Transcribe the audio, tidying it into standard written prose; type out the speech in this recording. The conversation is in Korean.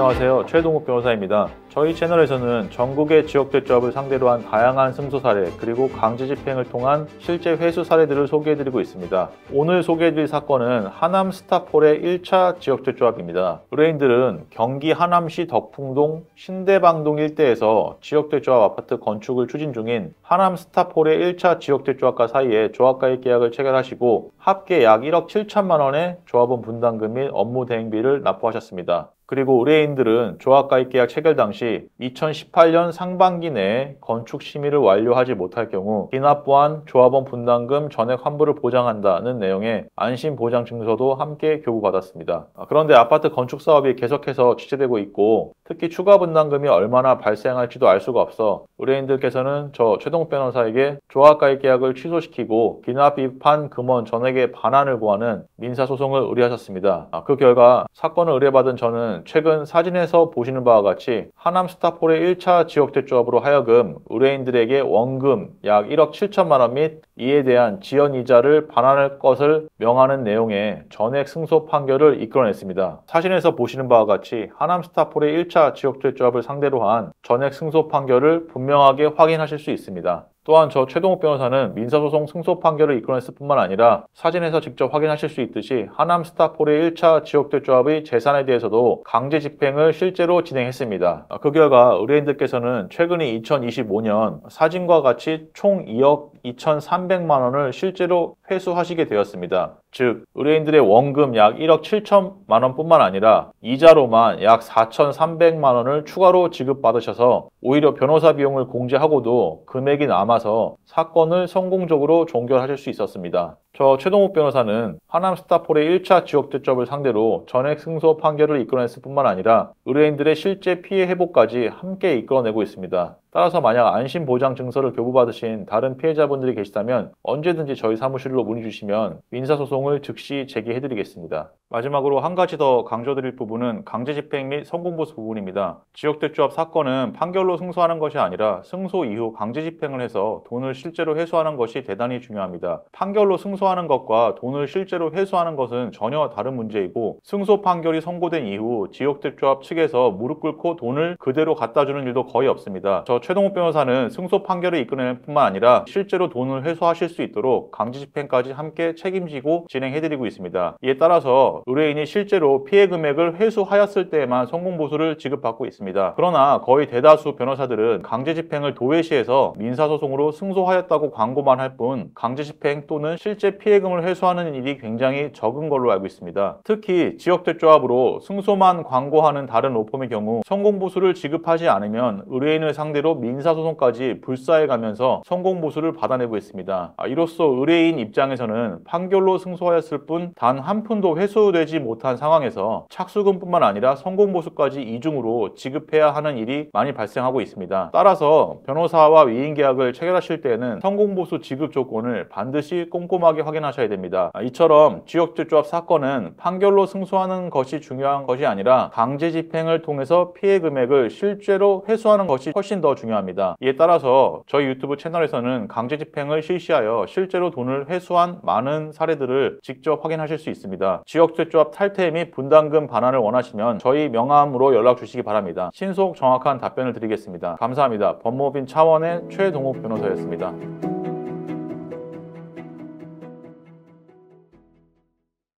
안녕하세요. 최동욱 변호사입니다. 저희 채널에서는 전국의 지역대조합을 상대로 한 다양한 승소 사례 그리고 강제 집행을 통한 실제 회수 사례들을 소개해드리고 있습니다. 오늘 소개해드릴 사건은 하남 스타폴의 1차 지역대조합입니다. 의뢰인들은 경기 하남시 덕풍동 신대방동 일대에서 지역대조합 아파트 건축을 추진 중인 하남 스타폴의 1차 지역대조합과 사이에 조합가입 계약을 체결하시고 합계 약 1억 7천만 원의 조합원 분담금 및 업무 대행비를 납부하셨습니다. 그리고 의뢰인들은 조합가입 계약 체결 당시 2018년 상반기 내에 건축 심의를 완료하지 못할 경우 기납부한 조합원 분담금 전액 환불을 보장한다는 내용의 안심보장증서도 함께 교부받았습니다. 그런데 아파트 건축 사업이 계속해서 취재되고 있고 특히 추가 분담금이 얼마나 발생할지도 알 수가 없어 의뢰인들께서는 저 최동욱 변호사에게 조합가입 계약을 취소시키고 기납입한 금원 전액의 반환을 구하는 민사소송을 의뢰하셨습니다. 그 결과 사건을 의뢰받은 저는 최근 사진에서 보시는 바와 같이 하남 스타폴의 1차 지역대조합으로 하여금 의뢰인들에게 원금 약 1억 7천만 원 및 이에 대한 지연이자를 반환할 것을 명하는 내용의 전액 승소 판결을 이끌어냈습니다. 사진에서 보시는 바와 같이 하남 스타폴의 1차 지역대조합을 상대로 한 전액 승소 판결을 분명하게 확인하실 수 있습니다. 또한 저 최동욱 변호사는 민사소송 승소 판결을 이끌어냈을 뿐만 아니라 사진에서 직접 확인하실 수 있듯이 하남 스타폴의 1차 지역대조합의 재산에 대해서도 강제 집행을 실제로 진행했습니다. 그 결과 의뢰인들께서는 최근에 2025년 사진과 같이 총 2억 2,300만 원을 실제로 회수하시게 되었습니다. 즉 의뢰인들의 원금 약 1억 7천만 원뿐만 아니라 이자로만 약 4,300만 원을 추가로 지급받으셔서 오히려 변호사 비용을 공제하고도 금액이 남아서 사건을 성공적으로 종결하실 수 있었습니다. 저 최동욱 변호사는 하남 스타폴의 1차 지역대조합을 상대로 전액 승소 판결을 이끌어냈을 뿐만 아니라 의뢰인들의 실제 피해 회복까지 함께 이끌어내고 있습니다. 따라서 만약 안심보장증서를 교부받으신 다른 피해자분들이 계시다면 언제든지 저희 사무실로 문의 주시면 민사소송을 즉시 제기해드리겠습니다. 마지막으로 한 가지 더 강조드릴 부분은 강제집행 및 성공보수 부분입니다. 지역대조합 사건은 판결로 승소하는 것이 아니라 승소 이후 강제집행을 해서 돈을 실제로 회수하는 것이 대단히 중요합니다. 판결로 승소하는 것과 돈을 실제로 회수하는 것은 전혀 다른 문제이고 승소 판결이 선고된 이후 지역대조합 측에서 무릎 꿇고 돈을 그대로 갖다 주는 일도 거의 없습니다. 저 최동욱 변호사는 승소 판결을 이끌어낼 뿐만 아니라 실제로 돈을 회수하실 수 있도록 강제집행까지 함께 책임지고 진행해드리고 있습니다. 이에 따라서 의뢰인이 실제로 피해 금액을 회수하였을 때에만 성공보수를 지급받고 있습니다. 그러나 거의 대다수 변호사들은 강제집행을 도외시해서 민사소송으로 승소하였다고 광고만 할 뿐 강제집행 또는 실제 피해금을 회수하는 일이 굉장히 적은 걸로 알고 있습니다. 특히 지역대조합으로 승소만 광고하는 다른 로펌의 경우 성공보수를 지급하지 않으면 의뢰인을 상대로 민사소송까지 불사해가면서 성공보수를 받아내고 있습니다. 이로써 의뢰인 입장에서는 판결로 승소하였을 뿐 단 한 푼도 회수되지 못한 상황에서 착수금뿐만 아니라 성공보수까지 이중으로 지급해야 하는 일이 많이 발생하고 있습니다. 따라서 변호사와 위임계약을 체결하실 때에는 성공보수 지급 조건을 반드시 꼼꼼하게 확인하셔야 됩니다. 이처럼 지역대조합 사건은 판결로 승소하는 것이 중요한 것이 아니라 강제집행을 통해서 피해 금액을 실제로 회수하는 것이 훨씬 더 중요합니다. 이에 따라서 저희 유튜브 채널에서는 강제집행을 실시하여 실제로 돈을 회수한 많은 사례들을 직접 확인하실 수 있습니다. 지역대조합 탈퇴 및 분담금 반환을 원하시면 저희 명함으로 연락 주시기 바랍니다. 신속 정확한 답변을 드리겠습니다. 감사합니다. 법무법인 차원의 최동욱 변호사였습니다.